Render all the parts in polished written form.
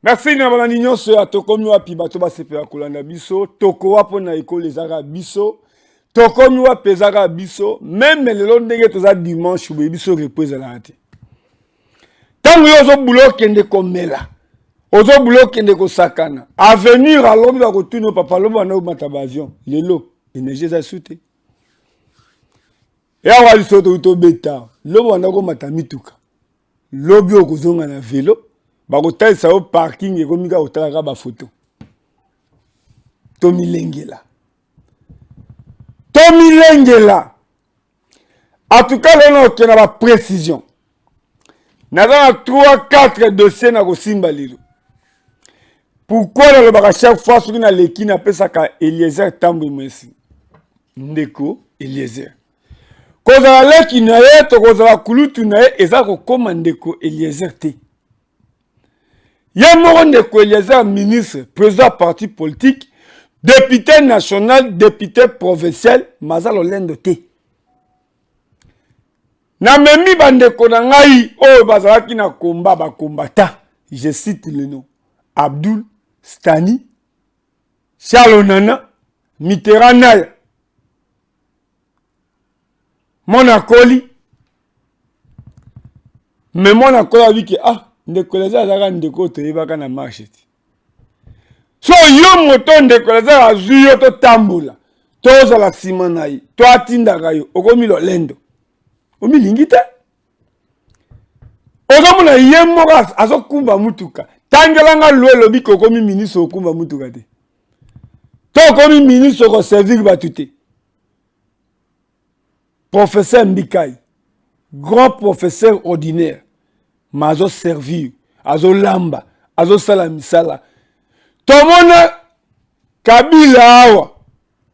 Merci na bana nyonso ya tokomi wapi bato basepela kolanda biso toko wapo na ekole ezaka biso tokomi wapi ezaka biso même lelo ndenge toza dimanche boye biso repose ezalaka te ntango yo ozobulo okende komela ozobulo okende kosakana avenir alobi bakotuna papa lobi wana omata baavion lelo énergie eza su te eawa liso tobeta lobi wana komata mituka lobi okozonga na velo bakotalisa yo parking ekomika kotalaka bafoto tomilengela en tout cas lelo okenda baprécision naza na 3-4 dossier na kosimba lelo pourquoi nalobaka chaque fois soki naleki napesaka Eliezer Tambwe mwesi ndeko Eliezer kozala leki na ye to kozala kulutu na ye eza kokoma ndeko Eliezer te ye moko ndeko Eliezer ministre président parti politique député national député provincial maza lolendo te na memi bandeko na ngai oyo bazalaki na komba bakombata je cite le nom Abdul Stani Charles Nana Mitterrand Naya Monakoli mais Monakoli a dit que ndeko Eliezer azaka ndeko toyebaka na marche te so yo moto ndeko Eliezer azwi yo totambola tozala nsima na ye toatindaka yo okomi lolendo omilingi te ozomona ye moko azokumba mutuka tangelanga lo elobi kokomi ministre okumba mutuka te to okomi ministre okoservir bato te professeur Mbikai grand professeur ordinaire ma azoservir azolamba azosala misala tomona Kabila awa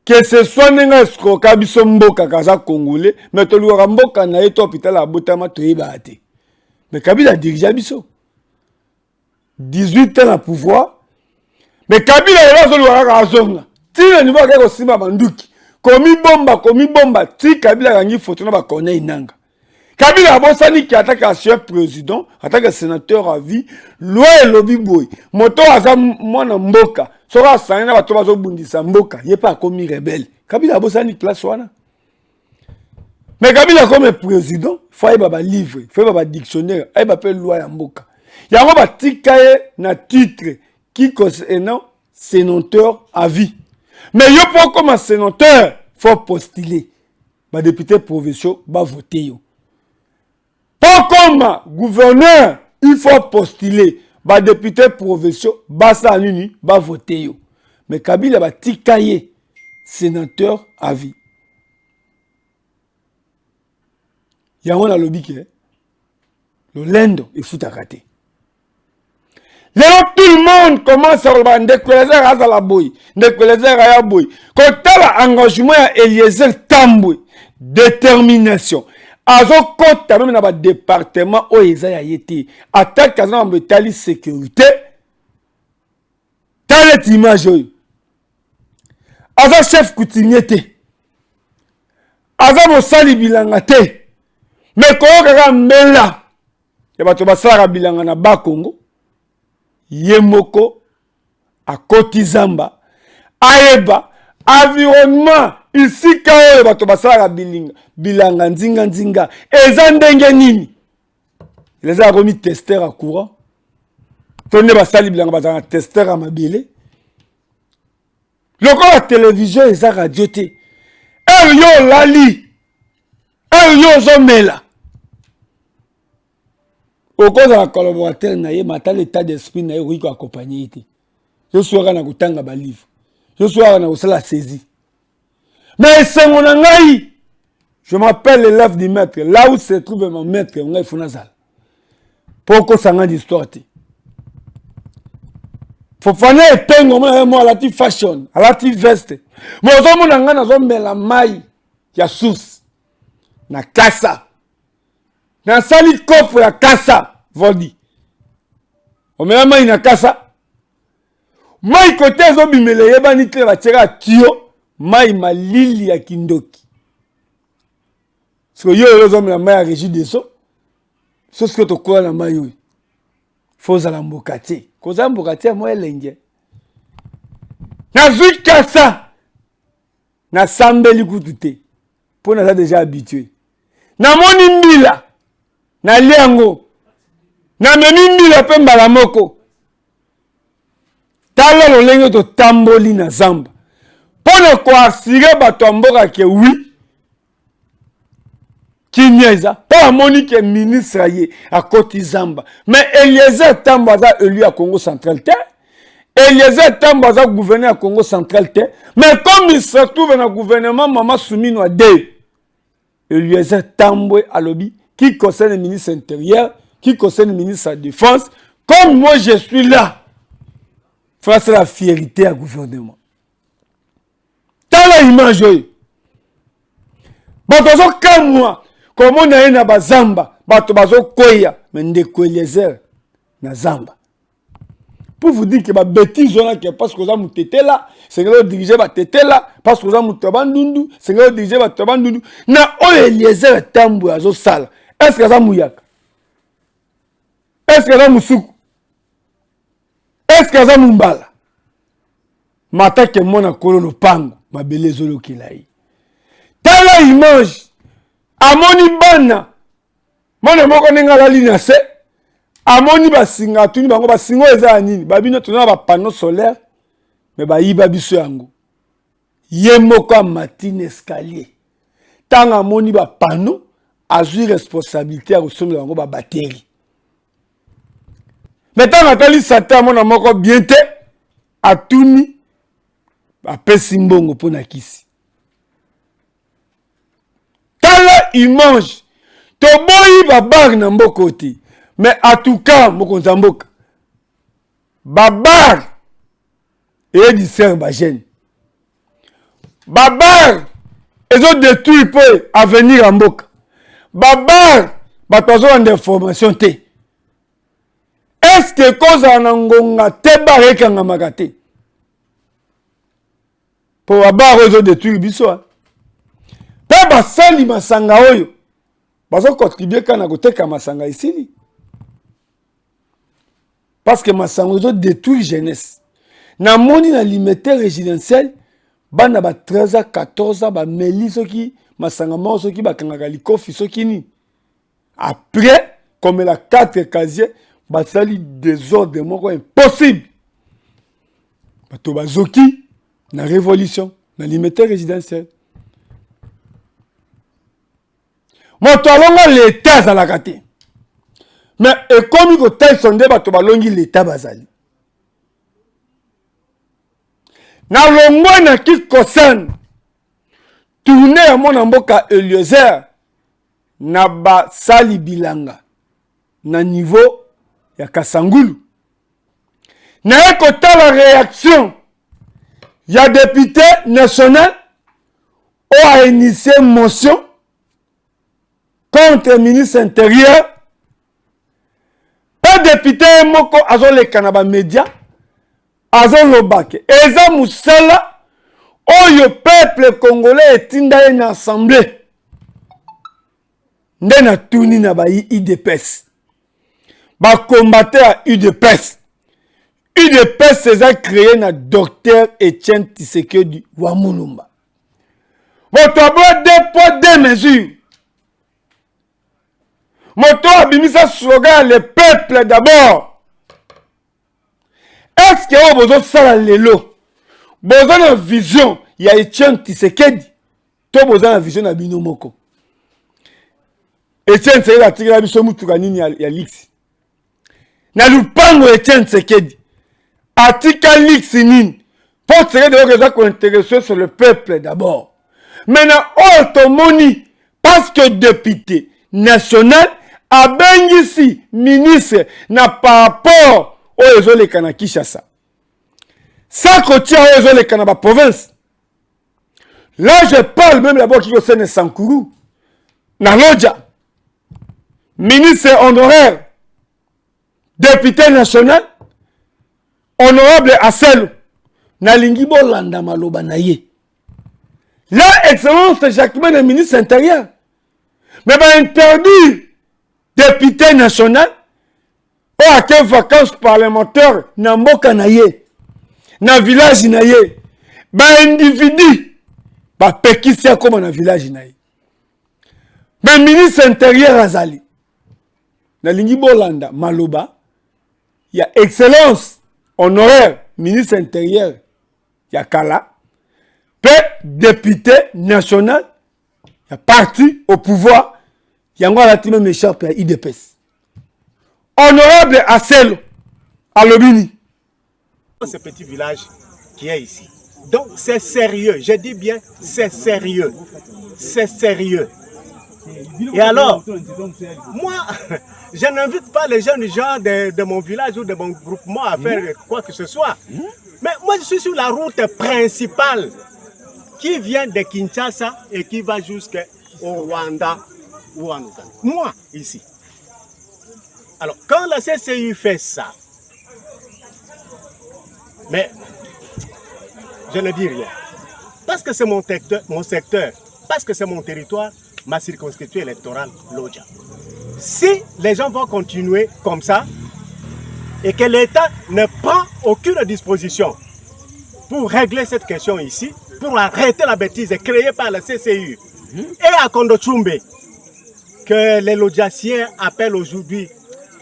que ce soit nenga escroka biso mboka kaza congolais mais toluka mboka na eto hôpital abotama toyeba te mais Kabila dirige biso 18 ans na pouvoir mais Kabila elo zoluka ka azonga tire niveau ka kosimba banduki komi bomba ti Kabila kangi photo na ba connaît inanga Kabila abosani ki attaque ancien président attaque sénateur à vie loi elobi boy moto aza mwana mboka soka sanga na bato bazobundisa mboka ye pa komi rebelle Kabila abosani place wana mais Kabila comme président faut ba livre faut ba dictionnaire ay ba pe loi ya mboka yango batika ye na titre qui concernant sénateur à vie mais yo pour comme sénateur faut postuler ba député provinciaux ba voter yo pas comme gouverneur il faut postuler ba député provinciaux ba sa nini ba voter yo mais Kabila ba tikaye sénateur à vie yango na lobike le lendo et fout à rater lelo tout le monde commence à regarder ndeko Eliezer azala boy ndeko Eliezer aya boy kotala engagement ya Eliezer Tambwe détermination azokota même na ba département o eza ya yete attaque azana mbetali sécurité talet image oyo aza chef coutumier te aza mosali bilanga te mais koyokaka mbela ya bato basalaka bilanga na Bakongo ye moko akoti zamba ayeba environnement isika oyo bato basalaka bilanga nzinga eza ndenge nini eza akomi testeur à courant to nde basali bilanga bazala testeur à mabele lokola télévision eza radio te yo lali yo ozomela okozala collaborateur na ye mata l'état d'esprit na ye okoki koaccompagner ye te yo soka na kotanga balivre yo soka na kosala saisie mais esengo na ngai je m'appelle l'élève du maître là où se trouve mon maître ngai funa zala po okosanga d'histoire te Fofana etengo mwana mo alati fashion alati veste mais ozomona ngai nazomela mai ya source na kasa na sali kopo ya kasa vodi omela mai na kasa mai kote ezobimela yebani te batiaka tio mai malili ya kindoki so yo ezomela mai ya Régie des Sceaux so ce que tokola na mai oyo faut za la mboka te kozamboka tia moi elenge nazwi kasa nasambeli kutu te mpo naza déjà habitué namoni mbila nalia yango namemi mbila mpe mbala moko tala lolenge totamboli na zamba mpo na koasire bato ya mboka ke wi kimia eza mpo amoni ke ministre ye akoti zamba mais Eliezer Tambo aza élu ya Congo central te Eliezer Tambo aza gouverneur ya Congo central te mais comme il se trouve na gouvernement Mama Soumino Ade Eliezer Tambo alobi qui concerne le ministre intérieur qui concerne le ministre de la défense comme moi je suis là face à la fierté à gouvernement tala image oyo bato bazokamwa komo na ye na bazamba bato bazokoya me ndeko Eliezer na zamba pour vous dire que ba bêtise on a que parce que oza mutetela c'est que diriger ba tetela parce que oza muto bandundu c'est que diriger ba bandundu na oyo Eliezer Tambo azo sala est-ce que ça muyaka est-ce que ça musuku est-ce que ça mumbala mata ke mona kolo lopango mabele zolo kilai tala image amoni bana mona moko nenga la ligne se amoni basinga tuni bango basingo eza nini babino tuna ba panneau solaire mais ba yiba biso yango ye moko matine escalier tanga amoni ba panneau azui responsabilité à ressombrer bango ba batterie mais tanga tali sata mona moko bien te atuni apesi mbongo pona kisi tala image toboyi babar na mboko te mais en tout cas mokonzi mboka babar et du ser bagène babar ezo détruire pour avenir en mboka babar batozo en information te est-ce que cause en ngonga te barekanga makate pour babar ezo détruire biso pe basali masanga oyo bazo contribuer kana koteka masanga ici parce que masanga ezo détruire jeunesse na moni na limité résidentiel bana ba 13 à 14 ba meli soki masanga mo soki bakangaka likofi soki ni après comme la 4 casier basali désordre moko impossible bato bazoki na révolution na limité résidentiel moto alonga l'état azalaka te mais ekomi kotai sonde bato balongi l'état bazali na longwe na ki concerne tourner ya mwana mboka Eliezer na basali bilanga na niveau ya Kasangulu na ekotala réaction ya député national ou a initié motion contre le ministre intérieur pas député moko azoleka na ba média azolobake eza musala oyo peuple congolais etinda ye na assemblée nde na tuni na ba UDPS ba combattre à UDPS UDPS eza créé na docteur Etienne Tshisekedi wa Mulumba moto abo deux poids deux mesures moto abimisa slogan le peuple d'abord est-ce que vous avez fait lelo vous avez une vision il y a Etienne Tshisekedi to vous avez une vision na bino moko Etienne Tshisekedi atikela biso mutuka nini ya lix na lupango Etienne Tshisekedi atika lix nini pour Tshisekedi oza ko intéresser sur le peuple d'abord maintenant automoni parce que député national abengisi ministre na par rapport aux ezoleka na Kinshasa ça kotia aux ezoleka na ba province là je parle même d'abord qui concerne Sankourou na Lodja ministre honoraire député national honorable Asselo na lingi bolanda maloba na ye là excellence Jacquemain le ministre intérieur mais ba interdire député national a que vacances parlementaires na mboka na ye na village na ye ba individu ba pekisi akoma na village na ye mais ministre intérieur azali na lingi bolanda maloba ya excellence honoraire ministre intérieur ya kala pe député national ya parti au pouvoir yango alati même écharpe ya IDPS honorable Aselo Alobini. Ce petit village qui est ici. Donc c'est sérieux, je dis bien c'est sérieux. C'est sérieux. Et alors, moi, je n'invite pas les jeunes gens de mon village ou de mon groupement à faire quoi que ce soit. Mais moi je suis sur la route principale qui vient de Kinshasa et qui va jusqu'au Rwanda ou en Ouganda. Moi, ici. Alors, quand la CCI fait ça, mais je ne dis rien. Parce que c'est mon secteur, parce que c'est mon territoire, ma circonscription électorale, Lodja. Si les gens vont continuer comme ça, et que l'État ne prend aucune disposition pour régler cette question ici, pour arrêter la bêtise créée par la CCU, et à Kondochumbe, que les Lodjasiens appellent aujourd'hui,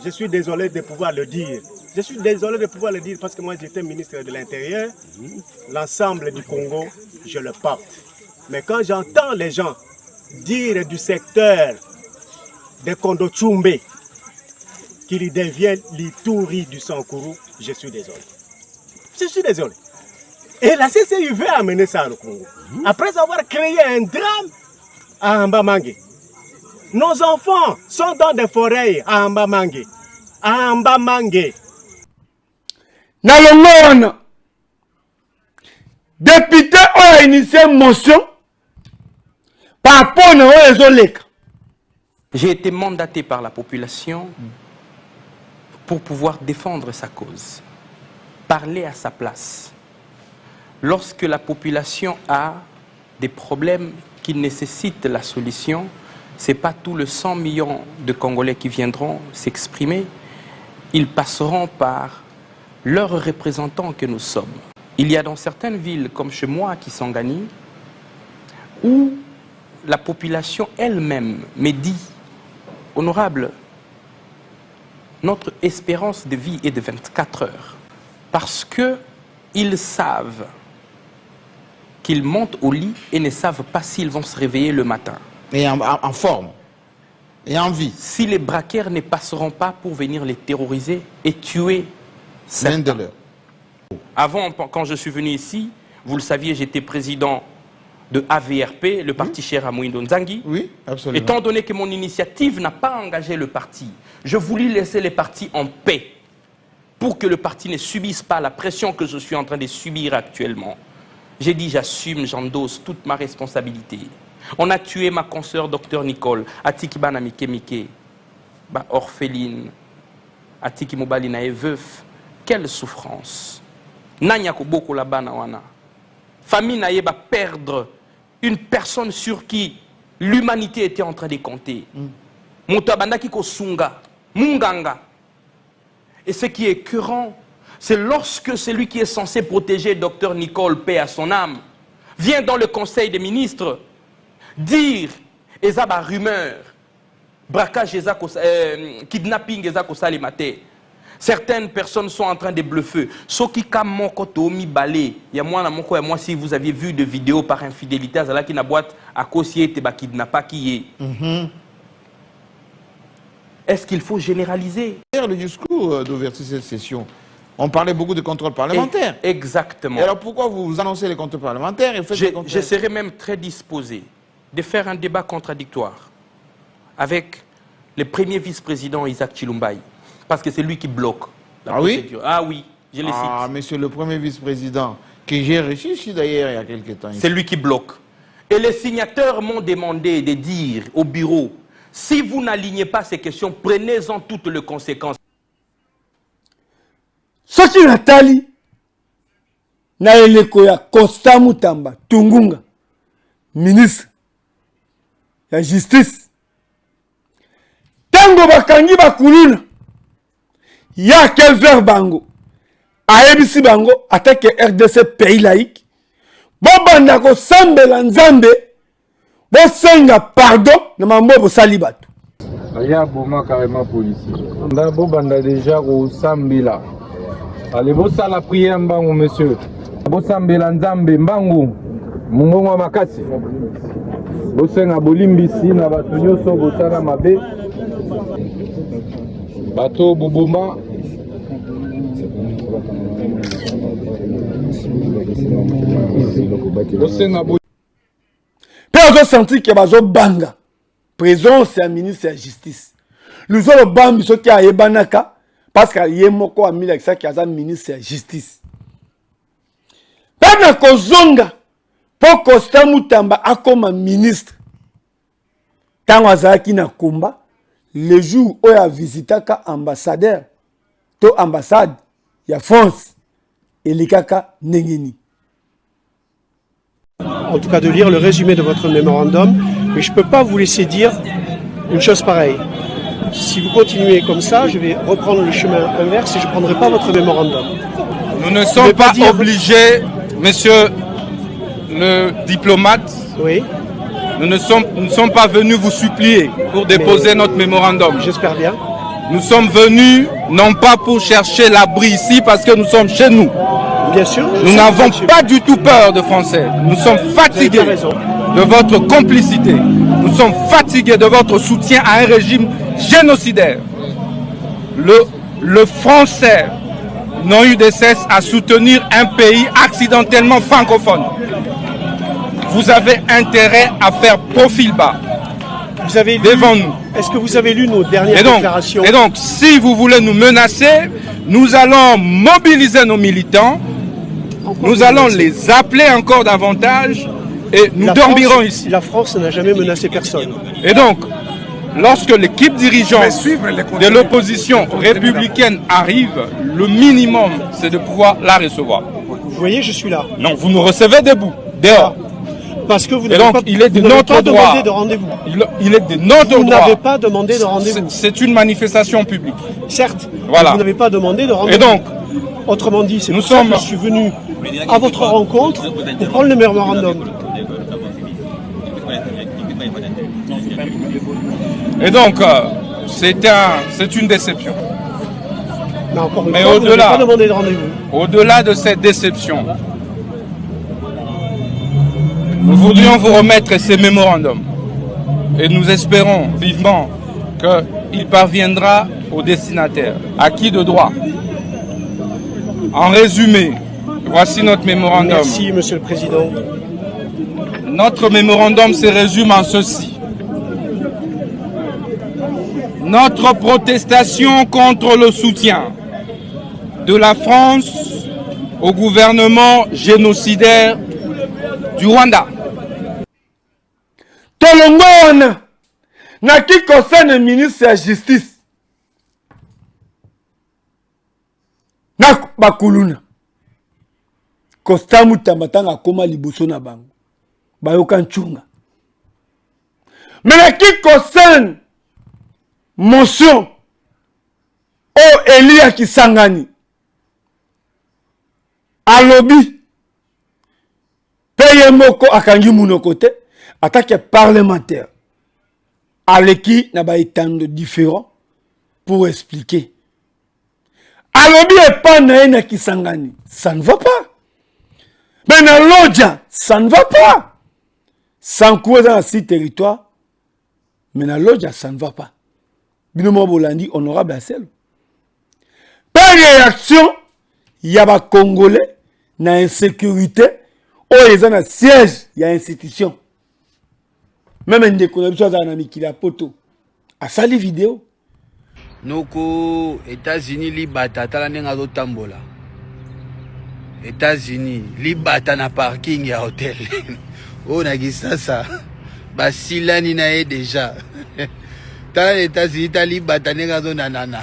je suis désolé de pouvoir le dire. Je suis désolé de pouvoir le dire parce que moi j'étais ministre de l'Intérieur. L'ensemble du Congo, je le porte. Mais quand j'entends les gens dire du secteur de Kondochumbe qu'il devient l'Ituri du Sankuru, je suis désolé. Je suis désolé. Et la CCU veut amener ça au Congo. Après avoir créé un drame à Mbamangé. Nos enfants sont dans des forêts à Mbamangé. À Mbamangé. Nalongona. Député a initié une motion par rapport à Zolek. J'ai été mandaté par la population pour pouvoir défendre sa cause, parler à sa place. Lorsque la population a des problèmes qui nécessitent la solution, ce n'est pas tous les 100 millions de Congolais qui viendront s'exprimer. Ils passeront par leurs représentants que nous sommes. Il y a dans certaines villes, comme chez moi, qui sont gagnées, où la population elle-même me dit, honorable, notre espérance de vie est de 24 heures. Parce qu'ils savent qu'ils montent au lit et ne savent pas s'ils vont se réveiller le matin. Et en forme, et en vie. Si les braqueurs ne passeront pas pour venir les terroriser et tuer certains. Avant, quand je suis venu ici, vous le saviez, j'étais président de AVRP, le parti cher à Moïndo Nzangi. Oui, absolument. Étant donné que mon initiative n'a pas engagé le parti, je voulais laisser les partis en paix pour que le parti ne subisse pas la pression que je suis en train de subir actuellement. J'ai dit, j'assume, j'endosse toute ma responsabilité. On a tué ma consoeur Dr Nicole, Atiki Bana Mike Mike, orpheline, Atiki Mobali na veuf. Quelle souffrance. Nanyako beaucoup la bana wana. Famille naye va perdre une personne sur qui l'humanité était en train de compter. Mutabanda kiko sunga, munganga. Et ce qui est écœurant, c'est lorsque celui qui est censé protéger Dr Nicole, paix à son âme, vient dans le conseil des ministres dire, ezaba rumeur, braquage, kidnapping, ezako salimate. Certaines personnes sont en train de bluffer. Moi, si vous aviez vu des vidéos par infidélité, qui na boîte à causier te kidnappa qui est. Est-ce qu'il faut généraliser? Le discours d'ouverture de cette session, on parlait beaucoup de contrôle parlementaire. Exactement. Et alors pourquoi vous annoncez les contrôles parlementaires et je serais même très disposé de faire un débat contradictoire avec le premier vice-président Isaac Chilumbaï. Parce que c'est lui qui bloque la procédure. Oui? Ah oui, je le cite. Ah, monsieur le premier vice-président, que j'ai reçu ici d'ailleurs il y a quelques temps. C'est lui qui bloque. Et les signataires m'ont demandé de dire au bureau, si vous n'alignez pas ces questions, prenez-en toutes les conséquences. Ce qui Nathalie, na eleko ya Costa Mutamba, Tungunga, ministre la justice, tango bakangi bakuluna, ya quel vers bango ayebisi bango attaque RDC pays laïque bobanda ko sambela nzambe bosenga pardon na mambo bosali bato aya boma carrément policier nda bobanda déjà ko sambela allez bosala prière mbangu monsieur bosambela nzambe mbangu mungongo makasi bosenga bolimbisi na bato nyonso bosala mabe bato boboma bosenga pe ozosentir ke bazobanga présence ya ministre ya justice luzolo bambi soki ayebanaka parce que ye moko amilakisaki aza ministre ya justice mpe na kozonga mpo Constant Mutamba akoma ministre ntango azalaki na komba le jour oyo avisitaka ambassadeur to ambassade ya France elikaka ndengeni. En tout cas de lire le résumé de votre mémorandum, mais je ne peux pas vous laisser dire une chose pareille. Si vous continuez comme ça, je vais reprendre le chemin inverse et je ne prendrai pas votre mémorandum. Nous ne sommes pas obligés, monsieur le diplomate, oui. Nous ne sommes pas venus vous supplier pour déposer notre mémorandum. J'espère bien. Nous sommes venus non pas pour chercher l'abri ici parce que nous sommes chez nous. Bien sûr. Nous n'avons pas du tout peur de Français. Nous sommes fatigués de votre complicité. Nous sommes fatigués de votre soutien à un régime génocidaire. Le Français n'a eu de cesse à soutenir un pays accidentellement francophone. Vous avez intérêt à faire profil bas. Vous avez lu, devant nous. Est-ce que vous avez lu nos dernières déclarations? Et donc, si vous voulez nous menacer, nous allons mobiliser nos militants, nous allons les appeler encore davantage et nous dormirons ici. La France n'a jamais menacé personne. Et donc, lorsque l'équipe dirigeante de l'opposition républicaine arrive, le minimum, c'est de pouvoir la recevoir. Vous voyez, je suis là. Non, vous nous recevez debout, dehors. Parce que vous n'avez pas, il est de notre droit. Demandé de rendez-vous. Il est de notre droit. Vous n'avez pas demandé de rendez-vous. C'est une manifestation publique. Certes, voilà. Vous n'avez pas demandé de rendez-vous. Et donc, autrement dit, c'est pour ça que je suis venu à votre rencontre pour prendre le mémorandum. Et donc, c'est une déception. Mais au-delà, au-delà de cette déception, nous voudrions vous remettre ces mémorandums et nous espérons vivement qu'il parviendra au destinataire, acquis de droit. En résumé, voici notre mémorandum. Merci, Monsieur le Président. Notre mémorandum se résume en ceci. Notre protestation contre le soutien de la France au gouvernement génocidaire du Rwanda. Tolongona na qui concerne le ministre de la Justice. Na bakuluna. Constant Mutamba tanga koma liboso na bango. Bayoka nchunga. Mais na qui concerne motion o Elia Kisangani. Alobi. Paye moko akangi munoko te, attaque parlementaire. Aleki n'a pas été différent pour expliquer. Alobi est pas naïna Kisangani, ça ne va pas. Mais na Lodja, ça ne va pas. Sans quoi dans ce territoire, mais na Lodja, ça ne va pas. Binomo Bolandi, honorable Assel. Par réaction, il y a des Congolais, na insécurité. Oh, ils ont un siège, il y a une institution. Même un déconnexion dans la poto. À ça les vidéos. Noko États-Unis libata tala nenga do tambola. États-Unis libata na parking ya hotel. Oh na gisasa. Basilani na e déjà. Tala États-Unis tala libata nenga do nanana.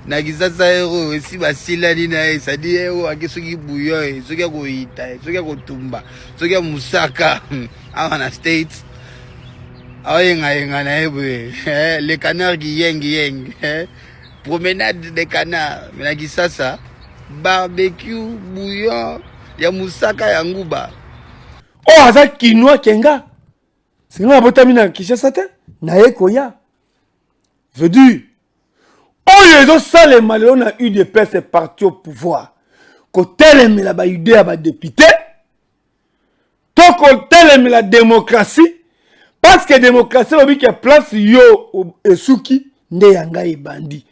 Na gisasa ero si basilani na e sadi ero akisoki buyo e soki ko ita soki ko tumba soki musaka awana states ayenga na ebe le canard qui yeng promenade des canards. Mais ça, barbecue, bouillon, ya moussaka ya nguba. Oh, aza Kinois Kenga. C'est nga botamina Kinshasa te. Na ekoya. Je veux dire, oh, les ça les malais, on a eu des personnes partis au pouvoir. Côté les la ba idée à ba député. Tant côté les la démocratie. Parce que la démocratie, on dit qu'il y a place yo et souki, ne yanga et bandi.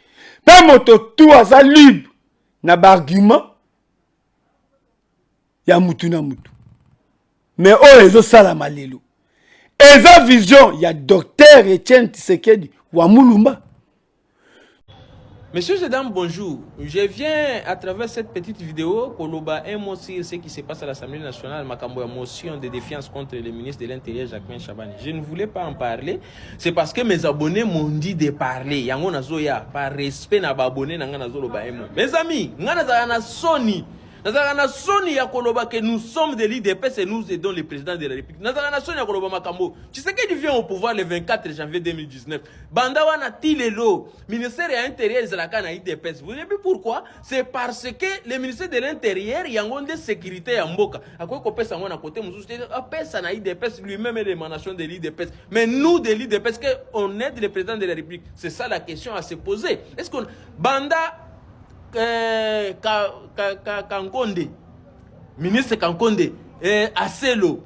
Pas moto tout à ça libre. Na ba argument. Ya mutu na mutu. Mais oh, les autres, ça la malelo. Et ça vision, il y a docteur Etienne Tshisekedi, Wamulumba. Messieurs et dames, bonjour. Je viens à travers cette petite vidéo Koloba un mot sur ce qui se passe à l'Assemblée nationale, Makambo, motion de défiance contre le ministre de l'Intérieur, Jacquemain Chabani. Je ne voulais pas en parler, c'est parce que mes abonnés m'ont dit de parler. Yango nazoya, par respect na ba abonné na ngana zolo ba emo. Mes amis, ngana za na Sony. Nazarana Sony ya Koloba que nous sommes de l'IDPS et nous aidons le président de la République. Nazarana Sony ya Koloba Makambo. Tu sais qu'il vient au pouvoir le 24 janvier 2019. Bandawana Tilelo, ministère de l'Intérieur Zalaka na IDPS. Vous savez pourquoi? C'est parce que le ministère de l'Intérieur y a une de sécurité à Mboka. À quoi qu'on peut s'en à côté, on na IDPS lui-même et l'émanation de l'IDPS. Mais nous de l'IDPS, on aide le président de la République. C'est ça la question à se poser. Est-ce qu'on Banda Kankonde, ministre Kankonde, Aselo,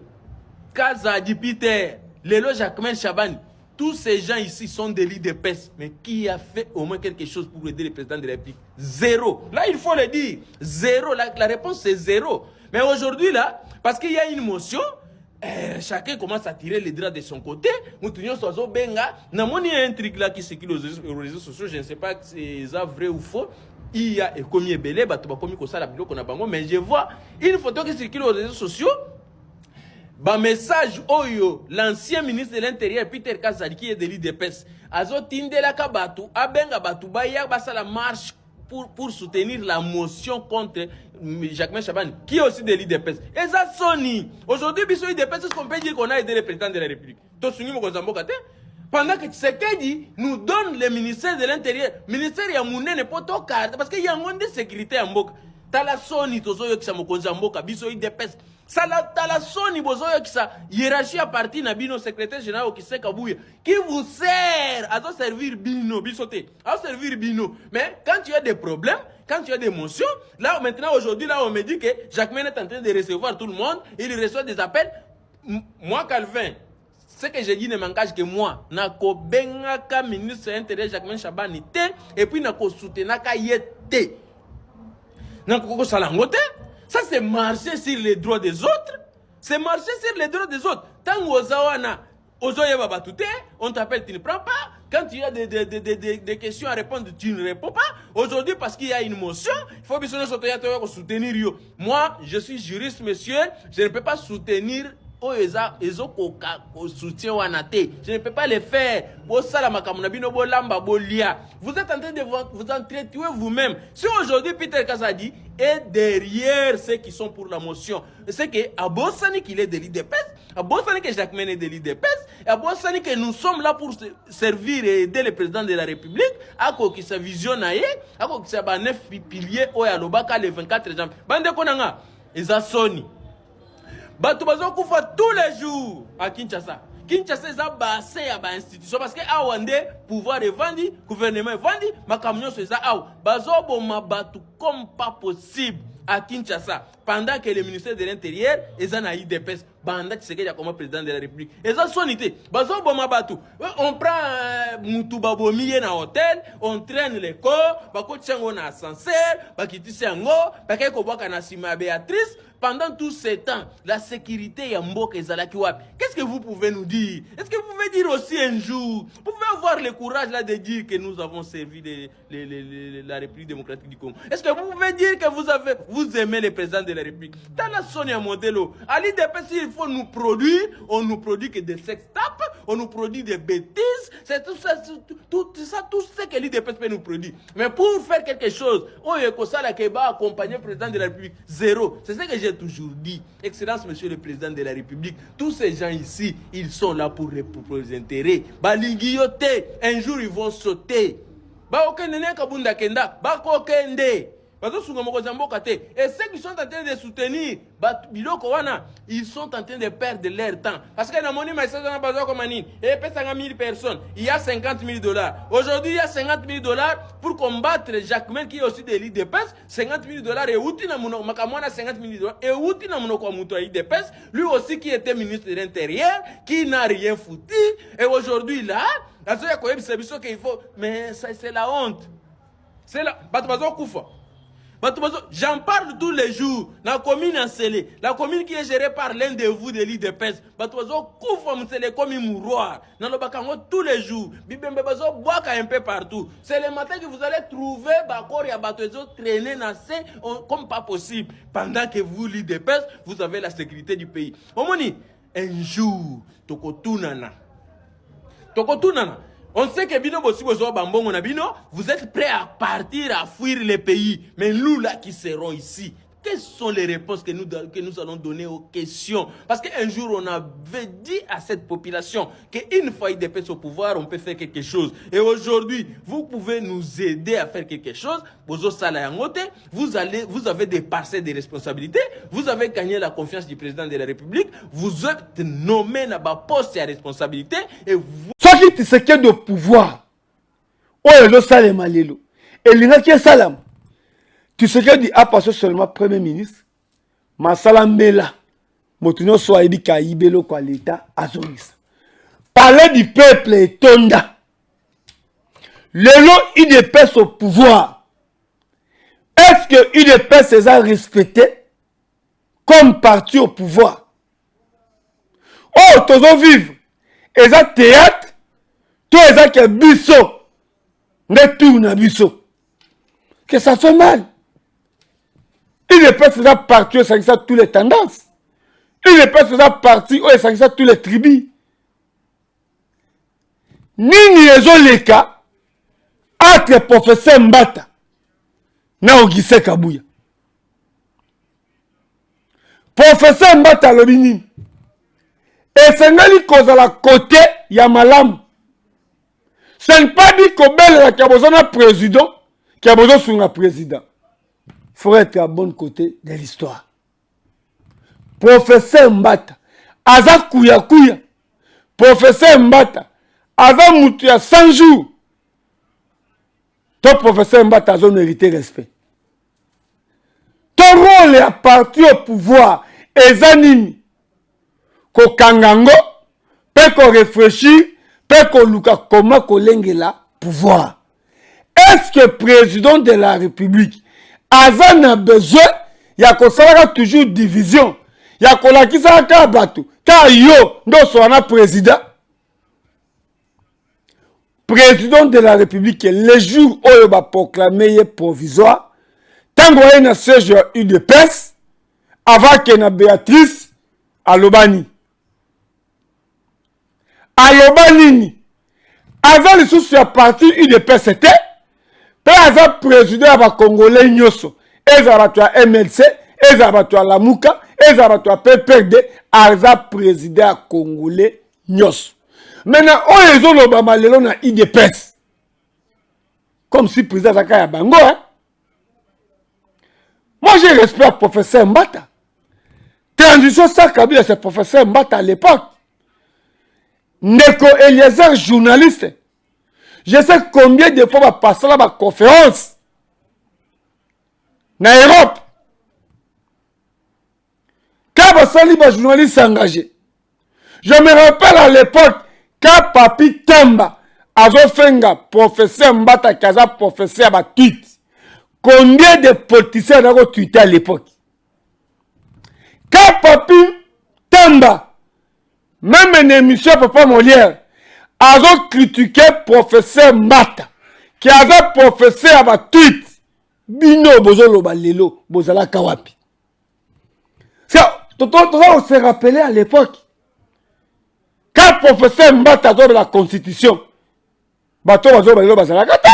Kazadi Peter, Lelo Jacquemain Chabani, tous ces gens ici sont des l'IDPS. Mais qui a fait au moins quelque chose pour aider le président de la République? Zéro. Là, il faut le dire. Zéro. La réponse, c'est zéro. Mais aujourd'hui, là, parce qu'il y a une motion, chacun commence à tirer les draps de son côté. Nous benga. Il y a un truc là qui circule aux réseaux sociaux. Je ne sais pas si c'est vrai ou faux. Il y a commis belé, mais je vois une photo qui circule aux réseaux sociaux. Message Oyo, l'ancien ministre de l'Intérieur, Peter Kazadi, qui est de l'IDPS, Azo Tindela Kabatu, Abenga Batu, Baya Basa la marche pour soutenir la motion contre Jacquemain Chabani, qui est aussi de l'IDPS. Et ça, Sony. Aujourd'hui, Bissou l'IDPS, est-ce qu'on peut dire qu'on a aidé le président de la République? Pendant que Tshisekedi nous donne le ministère de l'Intérieur, le ministère Yamoune n'est pas tout carte, parce qu'il y a un monde de sécurité à Mboka. T'as la Sony, Tozoyo qui s'est mokonza Mboka, Bissou l'IDPS. T'as la Sony, Bozoyo qui s'est hiérarchie à partir de Bino, secrétaire général qui s'est Kabouya, qui vous sert à servir Bino, Bissoté, à servir Bino. Mais quand tu as des problèmes, quand tu as des motions, là maintenant aujourd'hui, là on me dit que Jacquemain est en train de recevoir tout le monde, il reçoit des appels. Moi, Calvin, ce que j'ai dit ne m'engage que moi. Nako bengaka ministre intérieur Jacquemain Chabani te, et puis nako soutenaka yete. Nako salangote. Ça c'est marcher sur les droits des autres. C'est marcher sur les droits des autres. Tant ozawana, ozoye babatute, on t'appelle, tu ne prends pas. Quand il y a des questions à répondre, tu ne réponds pas. Aujourd'hui, parce qu'il y a une motion, il faut bien soutenir. Moi, je suis juriste, monsieur, je ne peux pas soutenir. Soutien Wanate. Je ne peux pas le faire. Vous êtes en train de vous entretuer vous-même. Si aujourd'hui Peter Kazadi est derrière ceux qui sont pour la motion, c'est que Abosani qu'il est de l'IDPS, Abosani que Jacquemain est de l'IDPS, Abosani que nous sommes là pour servir et aider le président de la République, à quoi qui sa vision naïe, à quoi qui sa neuf piliers au Yalobaka le 24 janvier. Bande konanga, Sony. Bato bazo kufa tous les jours à Kinshasa. Kinshasa est un bassin à institution parce que awande pouvoir est vendu, gouvernement est vendu, ma camion c'est ça aw. Bazo boma batu comme pas possible à Kinshasa pendant que le ministère de l'Intérieur est en IDPS. Banda Tshisekedi comme président de la République. Et ça sonité. Bazo boma batu. On prend Moutou Babomi na hôtel, on traîne les corps, bako tsango na ascenseur, bakiti sango, bakeko boka na sima Béatrice. Pendant tout ce temps, la sécurité est Mboka et Zalaki Wapi. Qu'est-ce que vous pouvez nous dire? Est-ce que vous pouvez dire aussi un jour, vous pouvez avoir le courage là de dire que nous avons servi la République démocratique du Congo? Est-ce que vous pouvez dire que vous aimez le président de la République? Dans la Sonia Modelo, à l'IDPS, il faut nous produire, on nous produit que des sextapes, on nous produit des bêtises, c'est tout ce que l'IDPS peut nous produire. Mais pour faire quelque chose, on est comme ça, qui va accompagner le président de la République, zéro. C'est ce que j'ai toujours dit. Excellence, monsieur le président de la République, tous ces gens ici, ils sont là pour les intérêts. Balinguyote, un jour ils vont sauter. Ba okende ne kabunda kenda, ba kokende. Bazo sunga mokozi mboka te. Et ceux qui sont en train de soutenir biloko wana, ils sont en train de perdre leur temps. Parce que dans mon image, ça n'a pas comme et puis 1000 personnes, il y a 50 000 $. Aujourd'hui, il y a 50 000 $ pour combattre Jacquemain qui est aussi de l'île de Pes. 50 000 $ et outi na mono makamwana 50 000 $ et outi na mono kwa muto l'île de Pes, lui aussi qui était ministre de l'Intérieur, qui n'a rien foutu. Et aujourd'hui là, qu'il faut, mais ça c'est la honte. C'est la bato kufa. J'en parle tous les jours. La commune en Sélé, la commune qui est gérée par l'un de vous de l'île de Pes. Comme un mouroir. Dans le bacango tous les jours. Bibembe bazo boaka un peu partout. C'est le matin que vous allez trouver bakor ya batozo traîner dans comme pas possible. Pendant que vous l'île de Pes, vous avez la sécurité du pays. Omoni, un jour, tokotunana. On sait que bino bossi bozo bambongo na bino, vous êtes prêts à partir, à fuir les pays. Mais nous là qui serons ici, quelles sont les réponses que nous allons donner aux questions? Parce qu'un jour on avait dit à cette population qu'une fois il dépasse au pouvoir, on peut faire quelque chose. Et aujourd'hui, vous pouvez nous aider à faire quelque chose. Vous avez des parcelles de responsabilité. Vous avez gagné la confiance du président de la République. Vous êtes nommé dans la poste à responsabilité et vous soki tiseke de pouvoir oyo lo salema lelo elingaki esalam tiseke di a passé seulement premier ministre masala mbela moto nyonso ayebi kayibelo kwa l'état azongisa parler du peuple etonda lelo UDPS au pouvoir. Est-ce que UDPS les a respectés comme parti au pouvoir? Oh, tozo vivre et ça théâtre tout ça que biso ne tourne biso que ça fait mal. UDPS les a parti ça toutes les tendances. UDPS les a parti ça toutes les tribus. Nini les cas entre professeur Mbata na Ogise Kabuya. Professeur Mbata lobini et c'est ngali cause à la côté ya malam. Ce n'est pas dit qu'au bel qui a besoin d'un président, qui a besoin sur un président. Il faut être à bon côté de l'histoire. Professeur Mbata, Aza Kuya Kuya, professeur Mbata, Aza Moutia 100 jours. Ton professeur Mbata a mérité respect. Ton rôle est à partir au pouvoir. Et Zanini, ko kangango, peut qu'on réfléchisse, peut qu'on luka comment qu'on l'engela pouvoir. Est-ce que le président de la République Azan a besoin, il y a qu'on s'en toujours division, il y a qu'on a qui s'en a battu, car yo, nous sommes un président. Président de la République, le jour où il va proclamer provisoire, tant qu'on a un siège UDPS, avant qu'il y ait Béatrice à Lobani. À Lobani, avant le sous sur la partie UDPS, c'était, avant président de la Congolais, ils ont MLC, ils ont la Mouka, ils ont PPD, avant président Congolais, maintenant, ils ont l'Obama, ils ont UDPS. Comme si le président Zakaya Bango, hein. Moi, j'ai respect au professeur Mbata. Transition ça, Kabila, c'est professeur Mbata à l'époque. Neko Eliezer, journaliste. Je sais combien de fois va passer là ma conférence. En Europe. Quand les journalistes engagés. Je me rappelle à l'époque, quand Papi Temba, Azofenga, professeur Mbata, Kaza, professeur à tweet. Combien de politiciens ont tweeté à l'époque? Quand Papi Temba, même une émission Papa Molière, a critiqué professeur Mbata, qui avait professeur à tweet, Bino Bozolo Balelo, Bozala Kawapi. On se rappelait à l'époque, quand professeur Mbata a la constitution, Bato Bozolo Balelo Bozala Kata.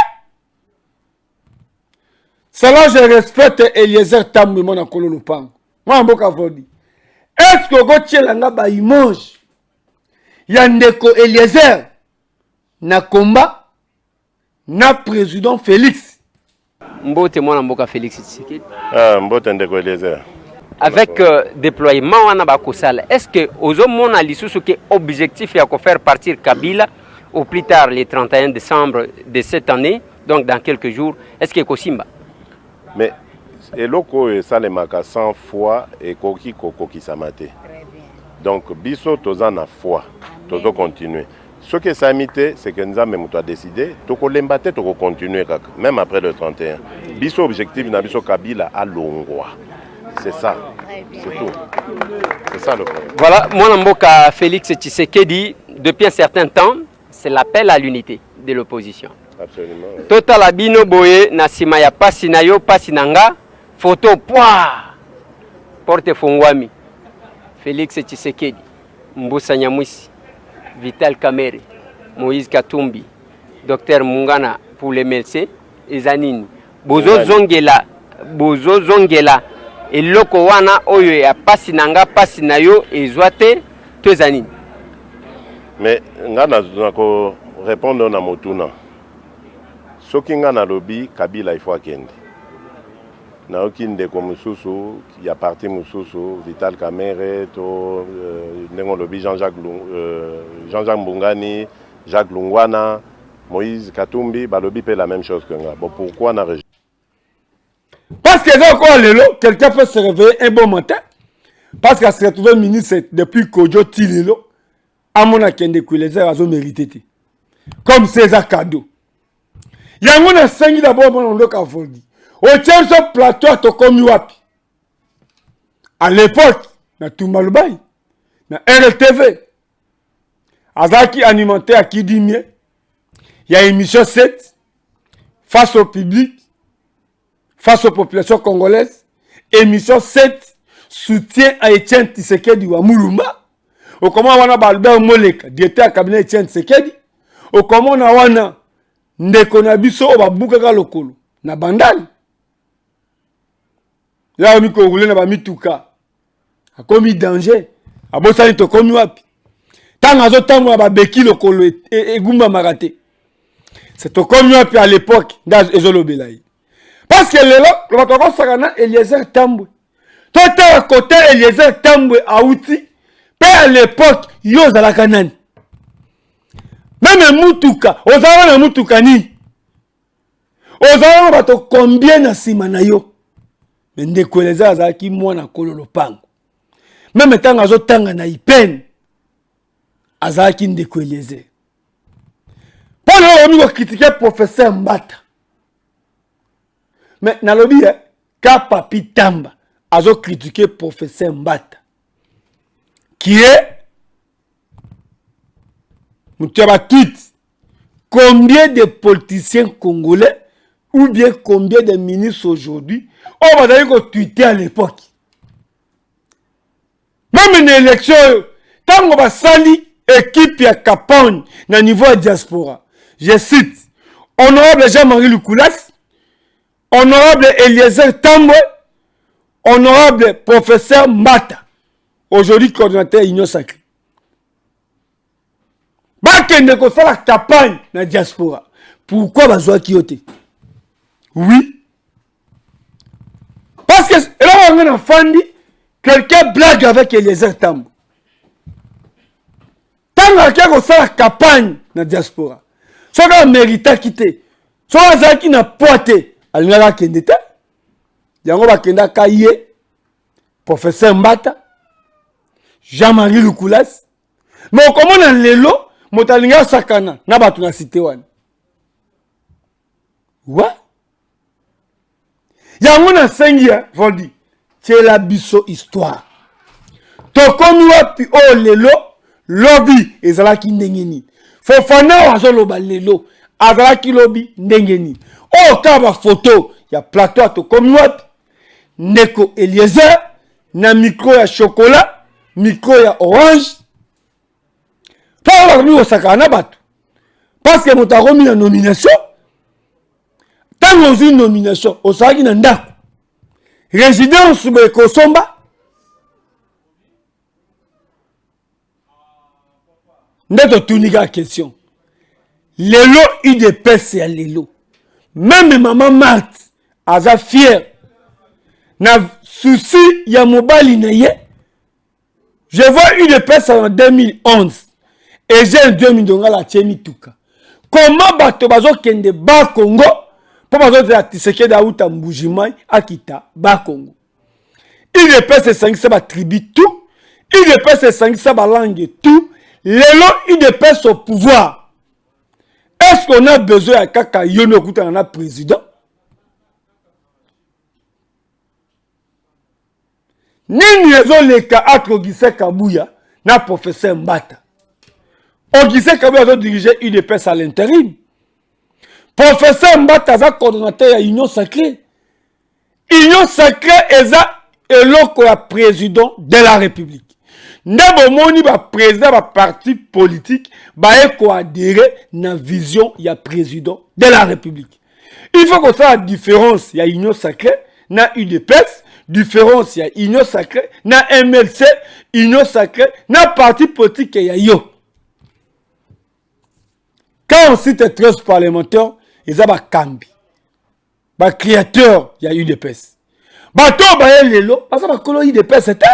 Cela, je respecte Eliezer Tambi, mon akolo lupang. Moi, mboka vodi. Est-ce que vous avez une image? Yandeko Eliezer na combat na président Félix. Mbote mwana mboka Félix Tshisekedi. Mbote ndeko Eliezer. Avec déploiement wana bakosala, est-ce que ozomona lisusu ke objectif ya ko faire partir Kabila au plus tard le 31 décembre de cette année, donc dans quelques jours, est-ce que Kosimba? Mais eloko esalemaka 100 fois et koki samate. Donc biso toza na foi, tozo continuer. Ce qui est samité, c'est que nous avons décidé de l'embatter, de continuer même après le 31. Biso objectif na biso Kabila à Longwa. C'est ça. C'est tout. C'est ça le problème. Voilà, mon mboka Félix Tshisekedi, depuis un certain temps, c'est l'appel à l'unité de l'opposition. Absolument. Total abino boye na sima ya pasi na yo pasi nanga photo poa porte fongwami Félix Tshisekedi Mbusa Nyamwisi Vital Kamerhe Moïse Katumbi Dr Mungana pour les MLC ezanini bozo zongela eloko wana oyo ya pasi nanga pasi na yo ezwate to ezanini. Mais ngana ko répondre na motuna. Soki nga na lobby Kabila il faut akende. Na okinde ko mususu ya parti mususu Vital Kamerhe to nengo lobby Jean-Jacques Mbungani, Jacques Lungwana, Moïse Katumbi, ba lobby fait la même chose que nga. Bon pourquoi na région? Parce que encore lelo, quelqu'un peut se réveiller un bon matin parce qu'il s'est retrouvé ministre depuis Kojo Tilelo à mon akende les airs azo mérité. Comme César Cadeau. Il y a un enseigné d'abord mon nom qu'a volé. Au tient ce plateau to comme wapi. À l'époque, na Toumaloubaï, na RLTV. Azaki alimenté à Kidimie. Il y a une émission 7 face au public, face aux populations congolaises. Émission 7 soutien à Etienne Tshisekedi wa Mulumba. Au comment on a Albert Moleka, directeur cabinet Etienne Tshisekedi. Au comment on a wana ndeko na biso o babukaka lokolo na bandali. Là on Congolais na ba mituka. A commis danger. A bosali to komi wapi. Tanga zo tango ba beki lokolo egumba marate. C'est to komi wapi à l'époque dans ezolobelayi. Parce que le batoko sakana Eliezer Tambwe. Tout à côté Eliezer Tambwe auti. Pe à l'époque yo zalaka nani. Même mutuka, ozawa na mutuka ni. Ozawa bato combien na sima na yo. Mais ndeko Eliezer azalaki mwana kololo pango. Même tanga azo tanga na ipen. Azalaki ndeko Eliezer. Polo omi ko critiquer professeur Mbata. Mais na lobi ka Papi Tamba azo critiquer professeur Mbata. Qui est tweet combien de politiciens congolais ou bien combien de ministres aujourd'hui on va dire tweeter à l'époque. Même une élection, quand on va salir équipe à Capone na niveau de diaspora, je cite honorable Jean-Marie Lukulas, honorable Eliezer Tambwe, honorable professeur Mbata, aujourd'hui coordinateur Union Sacrée. Bakende ko faire la campagne na diaspora. Pourquoi bazwa kiote? Oui. Parce que là on a fandi quelqu'un blague avec Eliezer Tambwe. Tant quelqu'un ko faire la campagne na diaspora. Soka mérita quitter. Soka zaki na pote alingaka kendeta. Yango bakenda kaye professeur Mbata, Jean-Marie Lukulas. Mais comment on lelo motalinga sakana na batu na cité wana. Wa? Yango na sengia voldi. Tela biso histoire. Tokomi wapi o lelo lobby ezalaki ndengeni. Fofana wazo loba lelo azalaki lobby ndengeni. O kaba photo ya plateau tokomi wapi ndeko Eliezer na micro ya chocolat, micro ya orange. Pas au sakana batu. Parce que nous avons mis la nomination. Tant nous avons une nomination, au Sahagi Nanda. Résidence sous Kosomba. Nous avons tout la question. Lelo UDPS ya lelo. Même maman Marthe aza fière. Na souci ya mobali na ye. Je vois UDPS en 2011. Et j'ai un 2000 donga la tiemi tuka. Comment bato bazo kende ba Congo pour bazo de la Tshisekedi auta mbujimai akita ba Congo. UDPS sangisa ba tribu tout. UDPS sangisa ba langue tout. Lelo UDPS au pouvoir. Est-ce qu'on a besoin de kaka yono kuta na président? Nini ezo leka atre Ogise Kabuya na professeur Mbata. Ogise Kabuya a dirigé UDPS à l'intérim. Professeur Mbata est coordonnateur de l'Union Sacrée. Union Sacrée est le président de la République. Ndabo moni ba président ba parti politique ba eko adhérer na vision ya président de la République. Il faut que ça la différence ya Union Sacrée na UDPS, différence ya Union Sacrée na MLC, Union Sacrée na parti politique ya yo. Quand on cite 13 parlementaires, ils ont ba kambi. Ba créateur ya UDPS. Ba to ba lelo, ba ba kolo UDPS c'était.